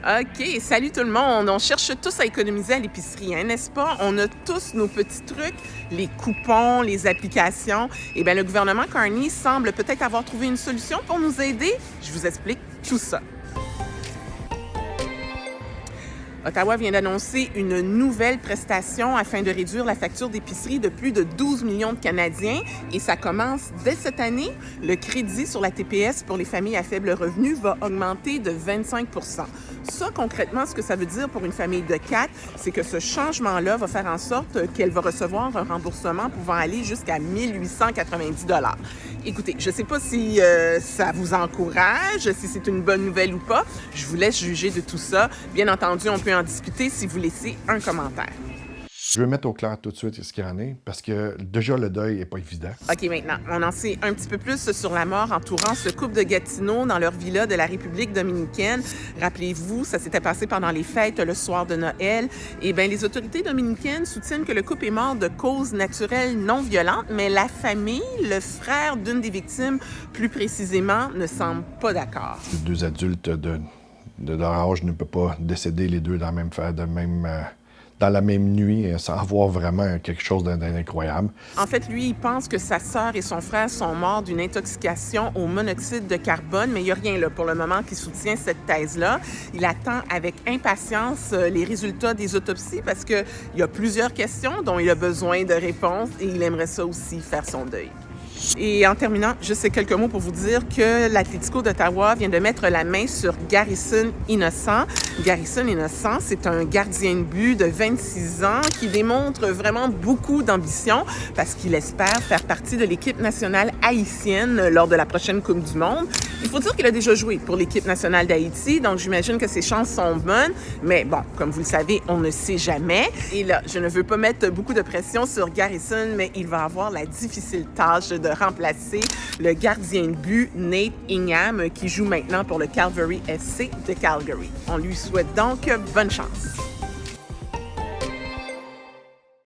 OK, salut tout le monde. On cherche tous à économiser à l'épicerie, hein, n'est-ce pas? On a tous nos petits trucs, les coupons, les applications. Eh bien, le gouvernement Carney semble peut-être avoir trouvé une solution pour nous aider. Je vous explique tout ça. Ottawa vient d'annoncer une nouvelle prestation afin de réduire la facture d'épicerie de plus de 12 millions de Canadiens et ça commence dès cette année. Le crédit sur la TPS pour les familles à faible revenu va augmenter de 25 %. Ça, concrètement, ce que ça veut dire pour une famille de 4, c'est que ce changement-là va faire en sorte qu'elle va recevoir un remboursement pouvant aller jusqu'à 1 890 $. Écoutez, je ne sais pas si ça vous encourage, si c'est une bonne nouvelle ou pas. Je vous laisse juger de tout ça. Bien entendu, on peut en discuter si vous laissez un commentaire. Je veux mettre au clair tout de suite ce qu'il y en est, parce que déjà, le deuil n'est pas évident. OK, maintenant, on en sait un petit peu plus sur la mort entourant ce couple de Gatineau dans leur villa de la République dominicaine. Rappelez-vous, ça s'était passé pendant les fêtes le soir de Noël. Eh bien, les autorités dominicaines soutiennent que le couple est mort de causes naturelles non violentes, mais la famille, le frère d'une des victimes, plus précisément, ne semble pas d'accord. Deux adultes de leur âge ne peuvent pas décéder les deux dans la même nuit sans avoir vraiment quelque chose d'incroyable. En fait, lui, il pense que sa sœur et son frère sont morts d'une intoxication au monoxyde de carbone, mais il n'y a rien là pour le moment qui soutient cette thèse-là. Il attend avec impatience les résultats des autopsies parce qu'il y a plusieurs questions dont il a besoin de réponses et il aimerait ça aussi faire son deuil. Et en terminant, juste quelques mots pour vous dire que l'Atlético d'Ottawa vient de mettre la main sur Garrison Innocent. Garrison Innocent, c'est un gardien de but de 26 ans qui démontre vraiment beaucoup d'ambition parce qu'il espère faire partie de l'équipe nationale haïtienne lors de la prochaine Coupe du Monde. Il faut dire qu'il a déjà joué pour l'équipe nationale d'Haïti, donc j'imagine que ses chances sont bonnes. Mais bon, comme vous le savez, on ne sait jamais. Et là, je ne veux pas mettre beaucoup de pression sur Garrison, mais il va avoir la difficile tâche de remplacer le gardien de but Nate Ingham qui joue maintenant pour le Calgary FC de Calgary. On lui souhaite donc bonne chance.